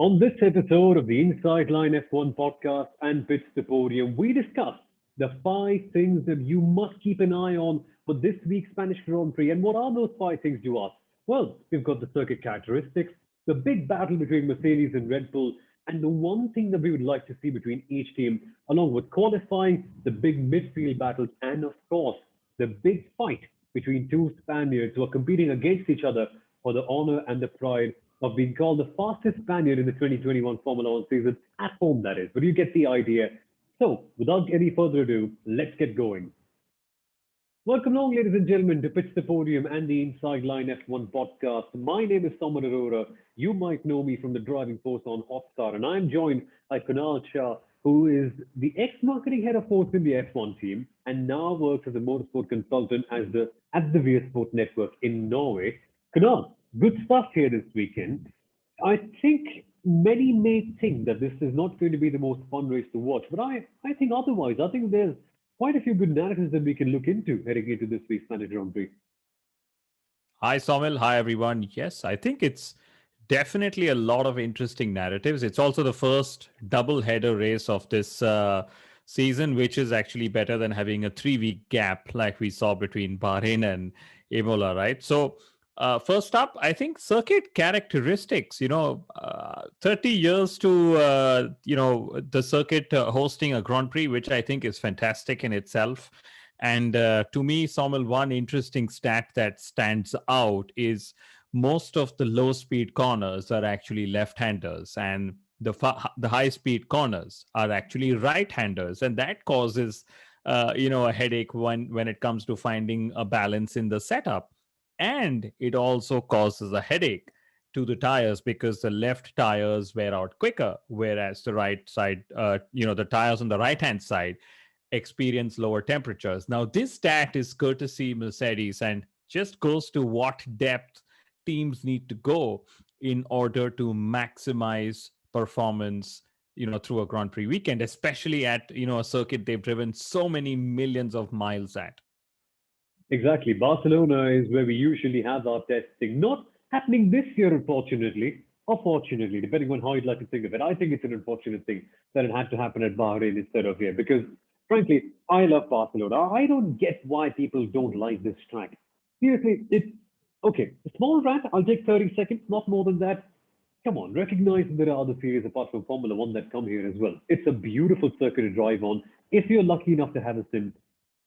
On this episode of the Inside Line F1 podcast and Pits to Podium, we discuss the five things that you must keep an eye on for this week's Spanish Grand Prix. And what are those five things, you ask? Well, we've got the circuit characteristics, the big battle between Mercedes and Red Bull, and the one thing that we would like to see between each team, along with qualifying, the big midfield battles, and of course, the big fight between two Spaniards who are competing against each other for the honor and the pride of being called the fastest Spaniard in the 2021 Formula One season, at home that is. But you get the idea. So, without any further ado, let's get going. Welcome along, ladies and gentlemen, to Pits to Podium and the Inside Line F1 podcast. My name is Soumil Arora. You might know me from the driving force on Hotstar, and I'm joined by Kunal Shah, who is the ex-marketing head of force in the F1 team and now works as a motorsport consultant at the VS Sport Network in Norway. Kunal, good stuff here this weekend. I think many may think that this is not going to be the most fun race to watch, but I think otherwise. I think there's quite a few good narratives that we can look into heading into this week's Spanish Grand Prix. Hi, Soumil. Hi, everyone. Yes, I think it's definitely a lot of interesting narratives. It's also the first double header race of this season, which is actually better than having a 3 week gap like we saw between Bahrain and Imola, right? So, first up, I think circuit characteristics, 30 years to, the circuit hosting a Grand Prix, which I think is fantastic in itself. And to me, Soumil, one interesting stat that stands out is most of the low speed corners are actually left-handers, and the high speed corners are actually right-handers, and that causes a headache when it comes to finding a balance in the setup. And it also causes a headache to the tires because the left tires wear out quicker, whereas the right side, the tires on the right hand side experience lower temperatures. Now, this stat is courtesy Mercedes and just goes to what depth teams need to go in order to maximize performance, through a Grand Prix weekend, especially at, a circuit they've driven so many millions of miles at. Exactly. Barcelona is where we usually have our testing. Not happening this year, unfortunately, or fortunately, depending on how you'd like to think of it. I think it's an unfortunate thing that it had to happen at Bahrain instead of here because, frankly, I love Barcelona. I don't get why people don't like this track. Seriously, it's okay. A small rant, I'll take 30 seconds, not more than that. Come on, recognize there are other series apart from Formula One that come here as well. It's a beautiful circuit to drive on. If you're lucky enough to have a sim,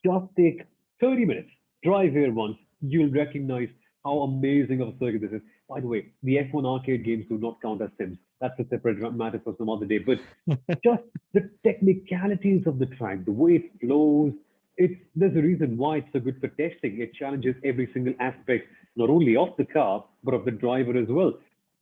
just take 30 minutes, drive here once, you'll recognize how amazing of a circuit this is. By the way, the F1 arcade games do not count as sims. That's a separate matter for some other day. But just the technicalities of the track, the way it flows, there's a reason why it's so good for testing. It challenges every single aspect, not only of the car, but of the driver as well.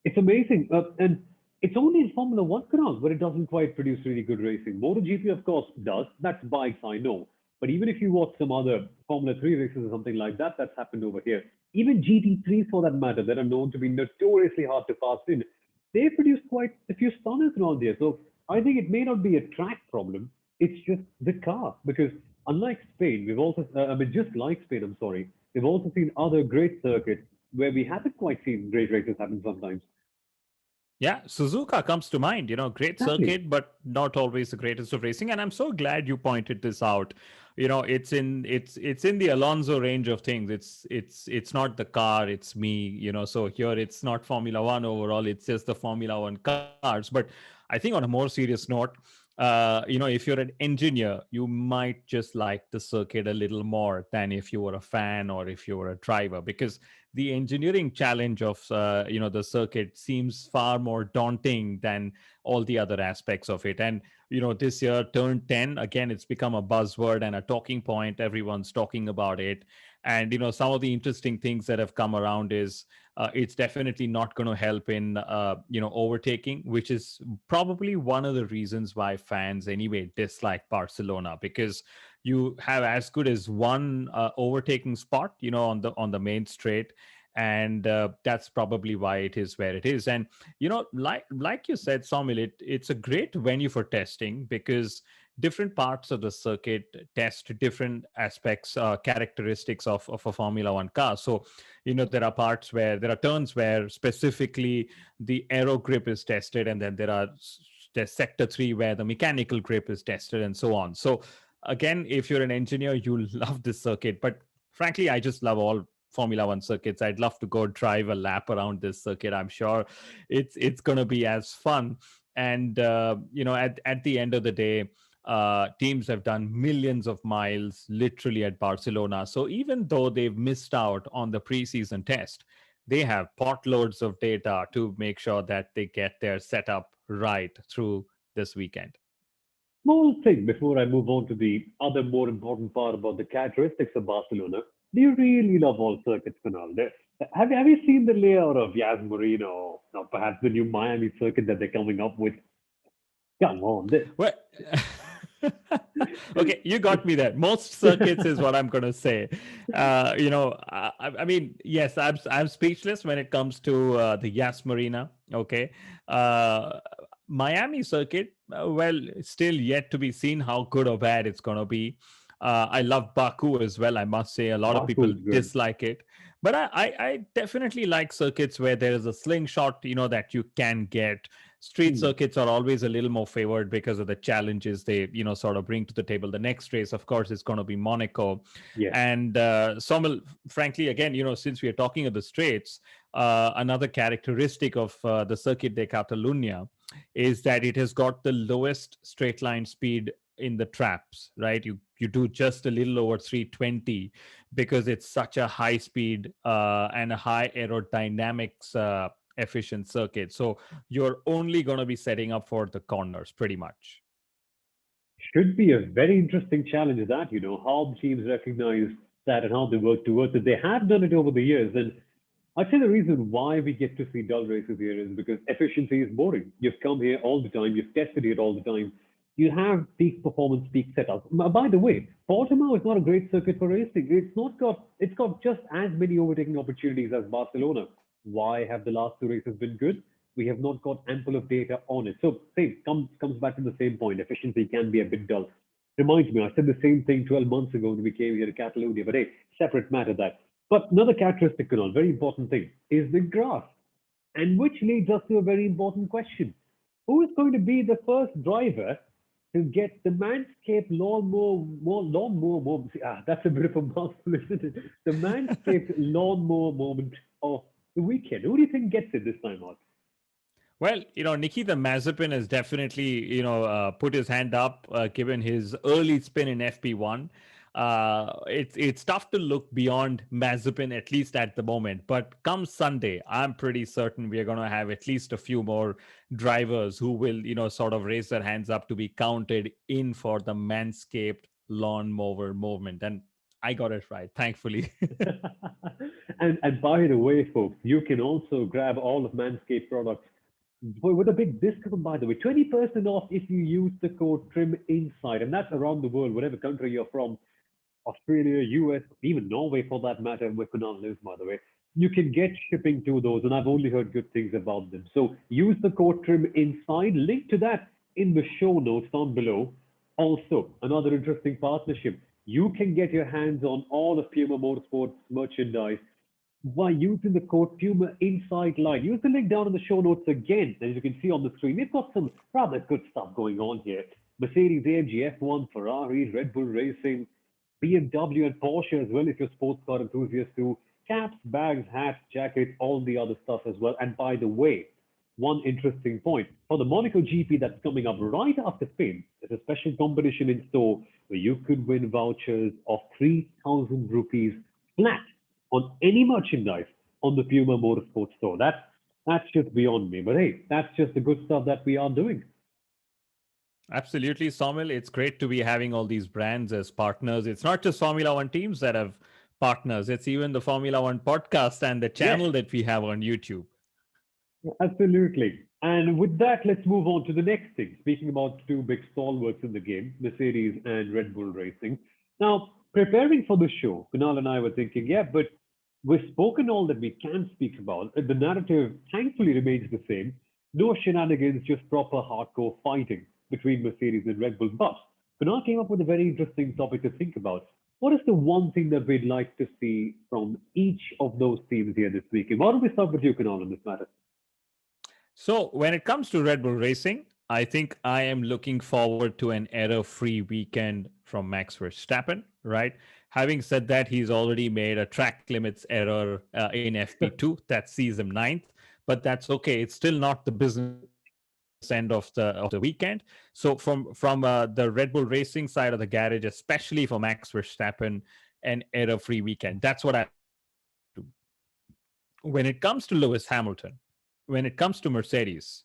It's amazing. And it's only in Formula One cars where it doesn't quite produce really good racing. MotoGP, of course, does. That's bikes, I know. But even if you watch some other Formula 3 races or something like that, that's happened over here. Even GT3s, for that matter, that are known to be notoriously hard to pass in, they produce quite a few stunners around here. So I think it may not be a track problem. It's just the car. Because unlike Spain, we've also, just like Spain, I'm sorry, we've also seen other great circuits where we haven't quite seen great races happen sometimes. Yeah, Suzuka comes to mind, great Exactly. circuit, but not always the greatest of racing. And I'm so glad you pointed this out. It's in the Alonso range of things. It's not the car, it's me, so here it's not Formula One overall, it's just the Formula One cars. But I think on a more serious note, if you're an engineer, you might just like the circuit a little more than if you were a fan or if you were a driver, because the engineering challenge of the circuit seems far more daunting than all the other aspects of it. And this year turn 10 again, it's become a buzzword and a talking point. Everyone's talking about it. And some of the interesting things that have come around is it's definitely not going to help in overtaking, which is probably one of the reasons why fans anyway dislike Barcelona, because you have as good as one overtaking spot on the main straight, and that's probably why it is where it is. And like you said, Somil, it's a great venue for testing because different parts of the circuit test different aspects, characteristics of a Formula One car. So, there are parts where there are turns where specifically the aero grip is tested, and then there's sector 3 where the mechanical grip is tested, and so on. So, again, if you're an engineer, you'll love this circuit. But frankly, I just love all Formula One circuits. I'd love to go drive a lap around this circuit. I'm sure it's going to be as fun. And at the end of the day, teams have done millions of miles literally at Barcelona. So even though they've missed out on the preseason test, they have potloads of data to make sure that they get their setup right through this weekend. Small thing before I move on to the other more important part about the characteristics of Barcelona. Do you really love all circuits, Kunal? Have you seen the layout of Yas Marino or perhaps the new Miami circuit that they're coming up with? Come on, this. Well, okay, you got me there. Most circuits is what I'm going to say. I mean, yes, I'm speechless when it comes to the Yas Marina. Okay, uh, Miami circuit. Well, still yet to be seen how good or bad it's going to be. I love Baku as well. I must say, a lot of people Baku's good. dislike it, but I definitely like circuits where there is a slingshot, that you can get. Street Hmm. circuits are always a little more favored because of the challenges they sort of bring to the table. The next race, of course, is going to be Monaco. Yes. And Sommel, frankly, again, since we are talking of the straights, another characteristic of the Circuit de Catalunya is that it has got the lowest straight line speed in the traps, right? You do just a little over 320 because it's such a high speed and a high aerodynamics efficient circuit. So you're only going to be setting up for the corners pretty much. Should be a very interesting challenge that, how the teams recognize that and how they work towards it. They have done it over the years. And I'd say the reason why we get to see dull races here is because efficiency is boring. You've come here all the time, you've tested it all the time. You have peak performance, peak setups. By the way, Portimao is not a great circuit for racing. It's got just as many overtaking opportunities as Barcelona. Why have the last two races been good? We have not got ample of data on it. So same comes back to the same point. Efficiency can be a bit dull. Reminds me, I said the same thing 12 months ago when we came here to Catalonia, but hey, separate matter that. But another characteristic, Kunal, very important thing, is the grass. And which leads us to a very important question. Who is going to be the first driver to get the Manscaped lawnmower moment? That's a bit of a mouthful, isn't it? The Manscaped lawnmower moment of the weekend. Who do you think gets it this time out? Well, Nikita Mazepin has definitely, put his hand up, given his early spin in FP1. It's tough to look beyond Mazepin, at least at the moment. But come Sunday, I'm pretty certain we are going to have at least a few more drivers who will, sort of raise their hands up to be counted in for the Manscaped lawnmower movement. And I got it right, thankfully. And by the way, folks, you can also grab all of Manscaped products with a big discount, by the way. 20% off if you use the code TRIM inside, and that's around the world, whatever country you're from. Australia, US, even Norway for that matter, where Kunal lives, by the way. You can get shipping to those, and I've only heard good things about them. So use the code TRIM inside. Link to that in the show notes down below. Also, another interesting partnership. You can get your hands on all of Puma Motorsports merchandise by using the code Puma Inside Line. Use the link down in the show notes again, as you can see on the screen. We've got some rather good stuff going on here. Mercedes AMG F1, Ferrari, Red Bull Racing, BMW and Porsche as well, if you're a sports car enthusiast too. Caps, bags, hats, jackets, all the other stuff as well. And by the way, one interesting point for the Monaco GP that's coming up right after Spain, there's a special competition in store where you could win vouchers of 3,000 rupees flat on any merchandise on the Puma Motorsport store. That's just beyond me. But hey, that's just the good stuff that we are doing. Absolutely, Soumil. It's great to be having all these brands as partners. It's not just Formula One teams that have partners, it's even the Formula One podcast and the Yes, channel that we have on YouTube. absolutely. And with that, let's move on to the next thing. Speaking about two big stalwarts in the game, Mercedes and Red Bull Racing. Now, preparing for the show, Kunal and I were thinking, yeah, but We've spoken all that we can speak about. The narrative thankfully remains the same. No shenanigans, just proper hardcore fighting between Mercedes and Red Bull. But Kunal came up with a very interesting topic to think about. What is the one thing that we'd like to see from each of those teams here this weekend? Why don't we start with you, Kunal, on this matter? So, when it comes to Red Bull Racing, I think I am looking forward to an error free weekend from Max Verstappen, right? Having said that, he's already made a track limits error in FP2 that sees him ninth, but that's okay. It's still not the business end of the weekend. So from the Red Bull Racing side of the garage, especially for Max Verstappen, an error free weekend. That's what I look forward to. When it comes to Lewis Hamilton, when it comes to Mercedes,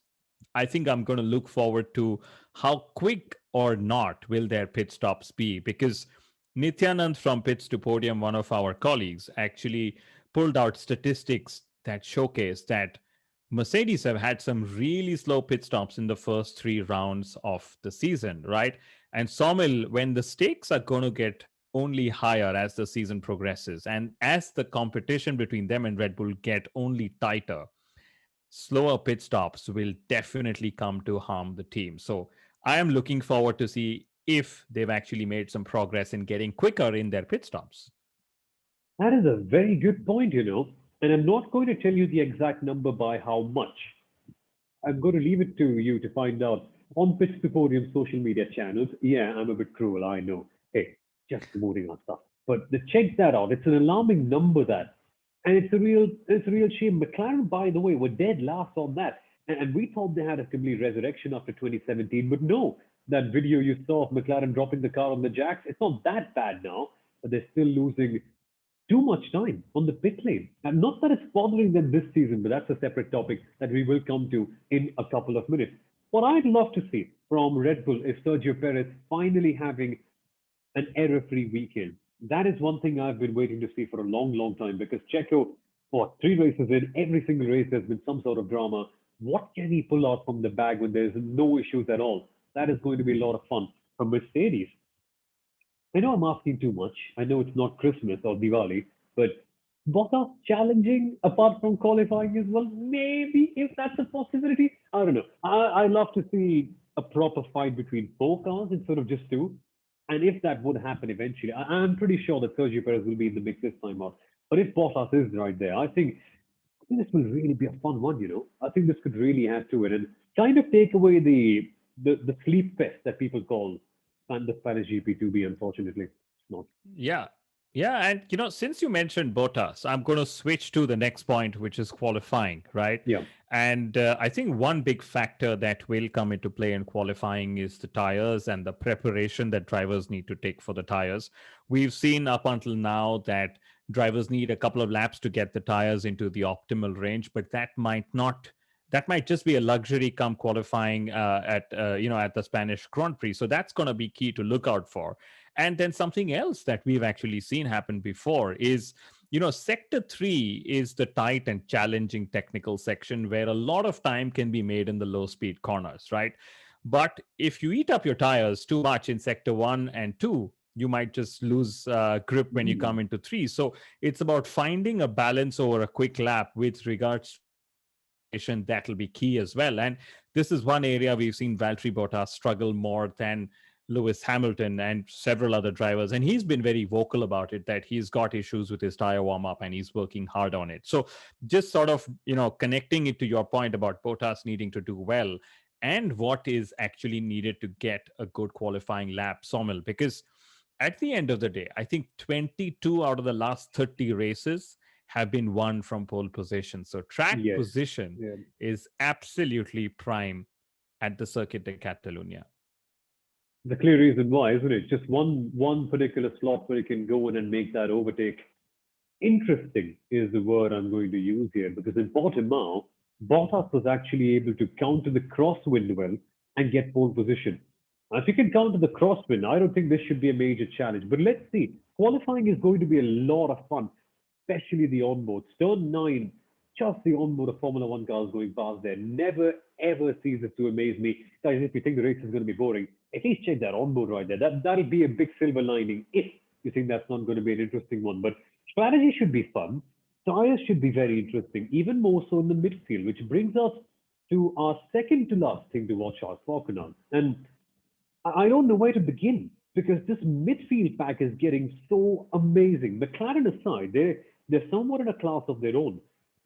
I think I'm going to look forward to how quick or not will their pit stops be, because Nityanand from Pits to Podium, one of our colleagues, actually pulled out statistics that showcase that Mercedes have had some really slow pit stops in the first three rounds of the season, right? And Soumil, when the stakes are going to get only higher as the season progresses, and as the competition between them and Red Bull get only tighter, slower pit stops will definitely come to harm the team. So I am looking forward to see if they've actually made some progress in getting quicker in their pit stops. That is a very good point. And I'm not going to tell you the exact number by how much. I'm going to leave it to you to find out on Pitch to Podium social media channels. Yeah, I'm a bit cruel, I know. Hey, just promoting our stuff. But check that out. It's an alarming number that. And it's a real shame. McLaren, by the way, were dead last on that. And we thought they had a complete resurrection after 2017, but no. That video you saw of McLaren dropping the car on the jacks, it's not that bad now, but they're still losing too much time on the pit lane. And not that it's bothering them this season, but that's a separate topic that we will come to in a couple of minutes. What I'd love to see from Red Bull is Sergio Perez finally having an error-free weekend. That is one thing I've been waiting to see for a long, long time because Checo, for three races in, every single race there's been some sort of drama. What can he pull out from the bag when there's no issues at all? That is going to be a lot of fun. From Mercedes, I know I'm asking too much. I know it's not Christmas or Diwali, but Bottas challenging apart from qualifying as well. Maybe if that's a possibility. I don't know. I love to see a proper fight between four cars instead of just two. And if that would happen eventually, I'm pretty sure that Sergio Perez will be in the mix this time out. But if Bottas is right there, I think this will really be a fun one. I think this could really add to it and kind of take away the sleep fest that people call the Spanish GP2B, unfortunately. It's not. Yeah. Yeah. And, since you mentioned Bottas, I'm going to switch to the next point, which is qualifying, right? Yeah. And I think one big factor that will come into play in qualifying is the tires and the preparation that drivers need to take for the tires. We've seen up until now that drivers need a couple of laps to get the tires into the optimal range, but that might just be a luxury come qualifying at the Spanish Grand Prix. So that's going to be key to look out for. And then something else that we've actually seen happen before is, sector 3 is the tight and challenging technical section where a lot of time can be made in the low speed corners, right? But if you eat up your tires too much in sector 1 and 2, you might just lose grip when you come Mm. into 3. So it's about finding a balance over a quick lap with regards to acceleration. That'll be key as well. And this is one area we've seen Valtteri Bottas struggle more than Lewis Hamilton and several other drivers. And he's been very vocal about it, that he's got issues with his tire warm up and he's working hard on it. So just sort of, connecting it to your point about Bottas needing to do well and what is actually needed to get a good qualifying lap, Sommel, because at the end of the day, I think 22 out of the last 30 races have been won from pole position. So track Yes. position Yeah. is absolutely prime at the Circuit de Catalunya. The clear reason why, isn't it? Just one particular slot where you can go in and make that overtake. Interesting is the word I'm going to use here because in Portimao, Bottas was actually able to counter the crosswind well and get pole position. Now, if you can counter the crosswind, I don't think this should be a major challenge. But let's see. Qualifying is going to be a lot of fun, especially the onboard. Turn 9, just the onboard of Formula One cars going past there. Never, ever ceases to amaze me. Guys, if you think the race is going to be boring, at least check that onboard right there. That'll be a big silver lining if you think that's not going to be an interesting one. But strategy should be fun. Tyres should be very interesting, even more so in the midfield, which brings us to our second to last thing to watch out for, Kunal. And I don't know where to begin because this midfield pack is getting so amazing. McLaren aside, they're somewhat in a class of their own.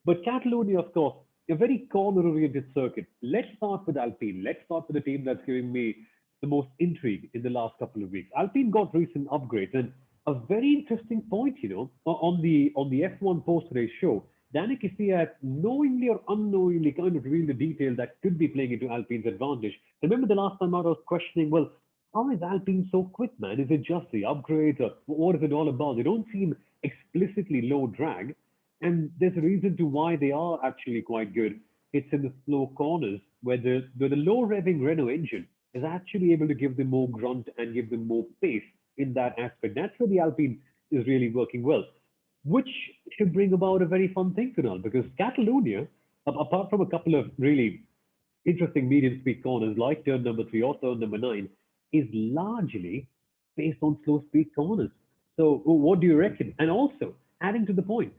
But Catalonia, of course, a very corner-oriented circuit. Let's start with Alpine. Let's start with the team that's giving me the most intrigue in the last couple of weeks. Alpine got recent upgrades, and a very interesting point, on the F1 post-race show. Danny Kvyat knowingly or unknowingly kind of revealed a detail that could be playing into Alpine's advantage. Remember the last time out I was questioning, well, how is Alpine so quick, man? Is it just the upgrades or what is it all about? They don't seem explicitly low drag, and there's a reason to why they are actually quite good. It's in the slow corners where the low revving Renault engine is actually able to give them more grunt and give them more pace in that aspect. That's where the Alpine is really working well, which should bring about a very fun thing, Kunal, because Catalonia, apart from a couple of really interesting medium speed corners like turn number three or turn number nine, is largely based on slow speed corners. So, what do you reckon? And also, adding to the point,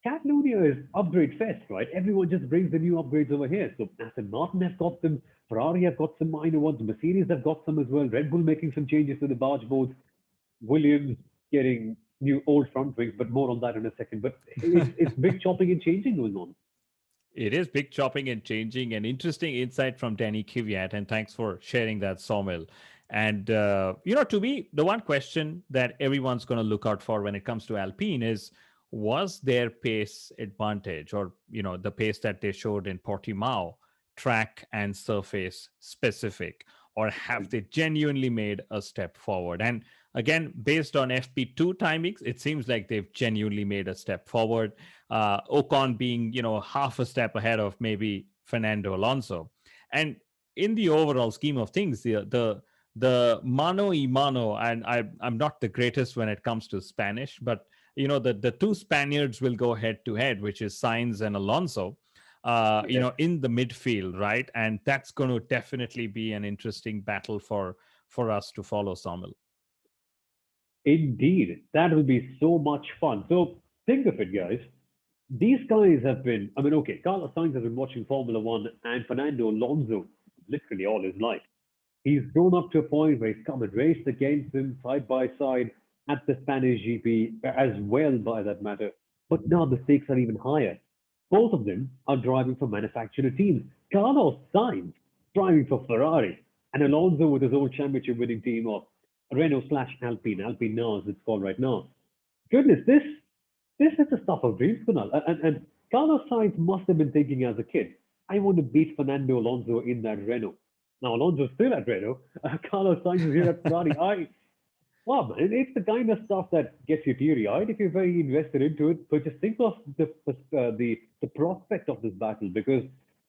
Catalonia is upgrade fest, right? Everyone just brings the new upgrades over here. So, Aston Martin have got them, Ferrari have got some minor ones, Mercedes have got some as well, Red Bull making some changes to the barge boards, Williams getting new old front wings, but more on that in a second. But it's big chopping and changing going on. It is big chopping and changing. An interesting insight from Danny Kvyat, and thanks for sharing that, Soumil. And to me, the one question that everyone's going to look out for when it comes to Alpine is, was their pace advantage, or the pace that they showed in Portimao, track and surface specific, or have they genuinely made a step forward? And again, based on FP2 timings, it seems like they've genuinely made a step forward. Ocon being, half a step ahead of maybe Fernando Alonso. And in the overall scheme of things, the mano y mano, and I'm not the greatest when it comes to Spanish, but the two Spaniards will go head to head, which is Sainz and Alonso. Yes. In the midfield, right? And that's going to definitely be an interesting battle for us to follow, Somil. Indeed, that will be so much fun. So think of it, guys. These guys have been, I mean, okay, Carlos Sainz has been watching Formula One and Fernando Alonso literally all his life. He's grown up to a point where he's come and raced against him side by side at the Spanish GP as well, by that matter. But now the stakes are even higher. Both of them are driving for manufacturer teams. Carlos Sainz driving for Ferrari, and Alonso with his old championship winning team of Renault slash Alpine, Alpine now as it's called right now. Goodness, this is the stuff of dreams, Kunal. And Carlos Sainz must have been thinking as a kid, I want to beat Fernando Alonso in that Renault. Now Alonso's still at Renault. Carlos Sainz is here at Ferrari. Wow, man, it's the kind of stuff that gets you teary-eyed if you're very invested into it. But just think of the prospect of this battle, because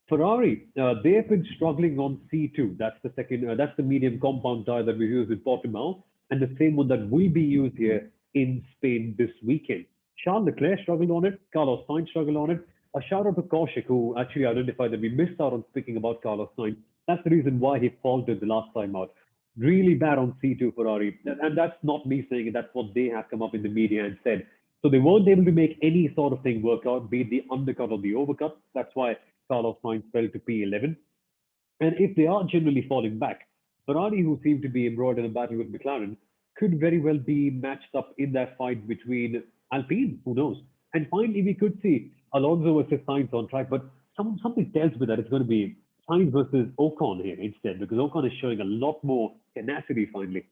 Ferrari, they have been struggling on C2. That's the second. That's the medium compound tire that we use in Portimao, and the same one that will be used here in Spain this weekend. Charles Leclerc struggled on it. Carlos Sainz struggled on it. A shout out to Kaushik, who actually identified that we missed out on speaking about Carlos Sainz. That's the reason why he faltered the last time out. Really bad on C2 Ferrari. And that's not me saying it, that's what they have come up in the media and said. So they weren't able to make any sort of thing work out, be it the undercut or the overcut. That's why Carlos Sainz fell to P11. And if they are generally falling back, Ferrari, who seem to be embroiled in a battle with McLaren, could very well be matched up in that fight between Alpine. Who knows? And finally, we could see Alonso versus Sainz on track, but something tells me that it's going to be Sainz versus Ocon here instead, because Ocon is showing a lot more tenacity finally.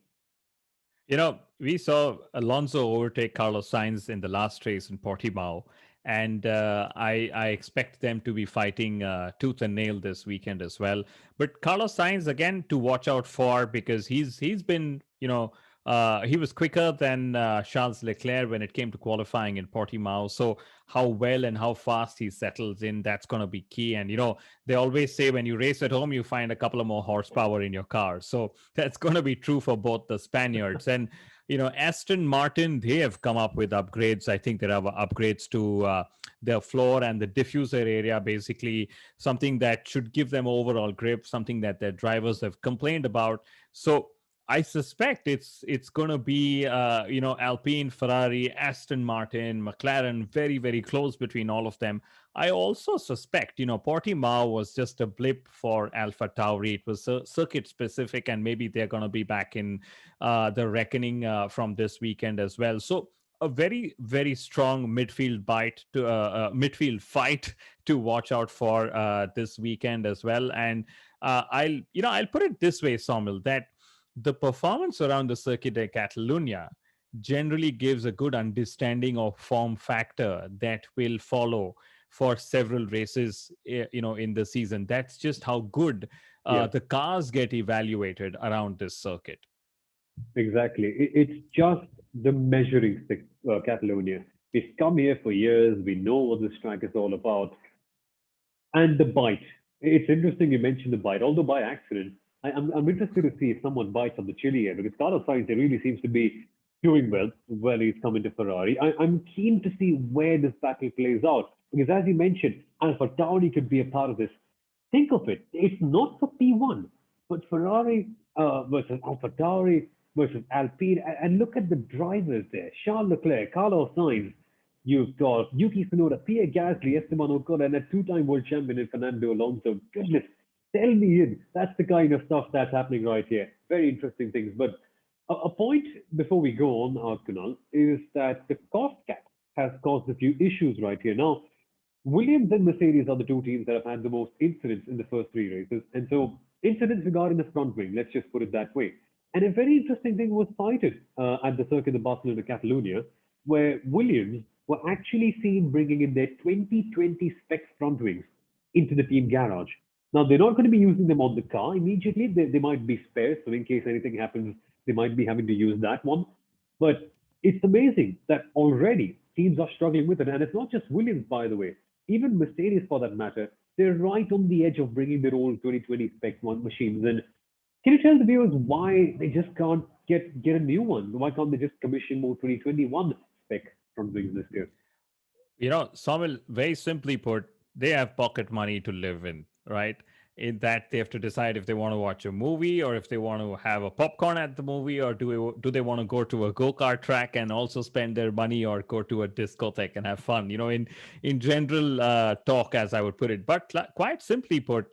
We saw Alonso overtake Carlos Sainz in the last race in Portimao, and I expect them to be fighting tooth and nail this weekend as well. But Carlos Sainz again to watch out for, because he's been he was quicker than Charles Leclerc when it came to qualifying in Portimao. So how well and how fast he settles in, that's going to be key. And they always say when you race at home, you find a couple of more horsepower in your car. So that's going to be true for both the Spaniards. And Aston Martin, they have come up with upgrades. I think there are upgrades to their floor and the diffuser area, basically something that should give them overall grip, something that their drivers have complained about. So I suspect it's going to be Alpine, Ferrari, Aston Martin, McLaren, very very close between all of them. I also suspect Portimao was just a blip for Alpha Tauri. It was circuit specific, and maybe they're going to be back in the reckoning from this weekend as well. So a very very strong midfield fight to watch out for this weekend as well. And I'll put it this way, Soumil, that the performance around the Circuit de Catalunya generally gives a good understanding of form factor that will follow for several races in the season. That's just how good Yeah, the cars get evaluated around this circuit. exactly. It's just the measuring stick, Catalonia. We've come here for years. We know what this track is all about. And the bite. It's interesting you mentioned the bite, although by accident. I'm interested to see if someone bites on the chili here because Carlos Sainz he really seems to be doing well when he's coming to Ferrari. I'm keen to see where this battle plays out because, as you mentioned, Alpha Tauri could be a part of this. Think of it. It's not for P1, but Ferrari versus Alpha Tauri versus Alpine. And look at the drivers there. Charles Leclerc, Carlos Sainz. You've got Yuki Tsunoda, Pierre Gasly, Esteban Ocon, and a two-time world champion in Fernando Alonso. Goodness, tell me in. That's the kind of stuff that's happening right here. Very interesting things. But a point before we go on, Kunal, is that the cost cap has caused a few issues right here. Now, Williams and Mercedes are the two teams that have had the most incidents in the first three races. And so, incidents regarding the front wing, let's just put it that way. And a very interesting thing was cited at the Circuit de Barcelona Catalunya, where Williams were actually seen bringing in their 2020 spec front wings into the team garage. Now, they're not going to be using them on the car immediately. They might be spares, so in case anything happens, they might be having to use that one. But it's amazing that already teams are struggling with it. And it's not just Williams, by the way. Even Mercedes, for that matter, they're right on the edge of bringing their own 2020 spec one machines. And can you tell the viewers why they just can't get a new one? Why can't they just commission more 2021 spec from wings this year? Samuel, very simply put, they have pocket money to live in, right? In that they have to decide if they want to watch a movie or if they want to have a popcorn at the movie, or do they want to go to a go-kart track and also spend their money, or go to a discotheque and have fun, in general talk, as I would put it. But quite simply put,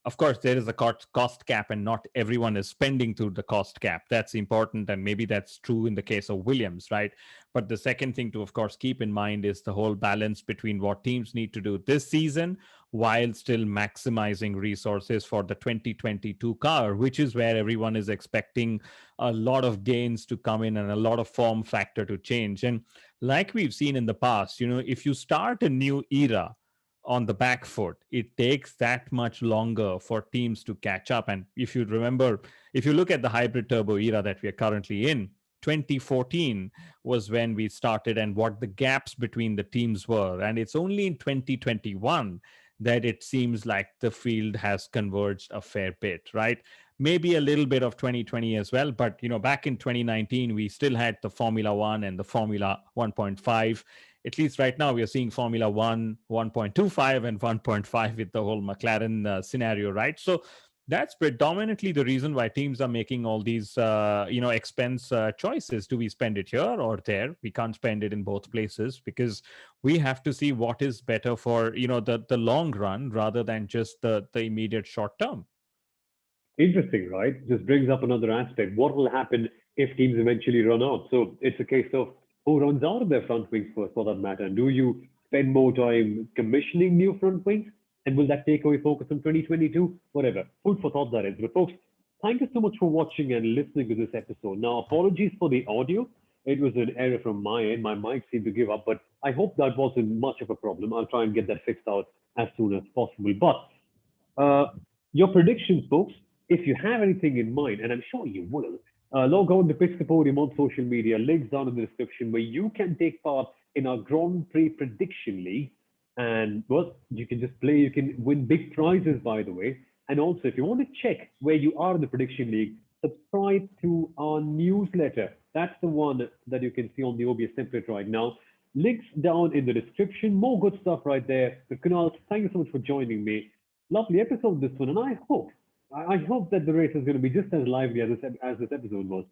of course, there is a cost cap, and not everyone is spending through the cost cap. That's important, and maybe that's true in the case of Williams, right? But the second thing to, of course, keep in mind is the whole balance between what teams need to do this season while still maximizing resources for the 2022 car, which is where everyone is expecting a lot of gains to come in and a lot of form factor to change. And like we've seen in the past, if you start a new era on the back foot, it takes that much longer for teams to catch up. And if you remember, if you look at the hybrid turbo era that we are currently in, 2014 was when we started and what the gaps between the teams were. And it's only in 2021 that it seems like the field has converged a fair bit, right? Maybe a little bit of 2020 as well. But, back in 2019, we still had the Formula One and the Formula 1.5. At least right now, we are seeing Formula One 1.25 and 1.5 with the whole McLaren scenario, right? So that's predominantly the reason why teams are making all these expense choices. Do we spend it here or there? We can't spend it in both places because we have to see what is better for the long run rather than just the immediate short term. Interesting, right? Just brings up another aspect. What will happen if teams eventually run out? So it's a case of who runs out of their front wings first, for that matter. And do you spend more time commissioning new front wings? And will that take away focus on 2022? Whatever. Food for thought, that is. But folks, thank you so much for watching and listening to this episode. Now, apologies for the audio. It was an error from my end. My mic seemed to give up, but I hope that wasn't much of a problem. I'll try and get that fixed out as soon as possible. But uh, your predictions, folks, if you have anything in mind, and I'm sure you will, log on to Pits To Podium on social media, links down in the description where you can take part in our Grand Prix Prediction League. And, well, you can just play, you can win big prizes, by the way. And also, if you want to check where you are in the Prediction League, subscribe to our newsletter. That's the one that you can see on the OBS template right now. Links down in the description. More good stuff right there. But Kunal, thank you so much for joining me. Lovely episode, this one, and I hope I hope that the race is going to be just as lively as this episode was.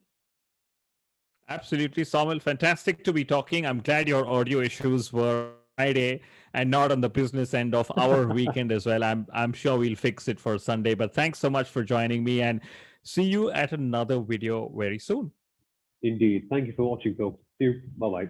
Absolutely, Soumil. Fantastic to be talking. I'm glad your audio issues were on Friday and not on the business end of our weekend as well. I'm sure we'll fix it for Sunday. But thanks so much for joining me, and see you at another video very soon. Indeed. Thank you for watching, folks. See you. Bye bye.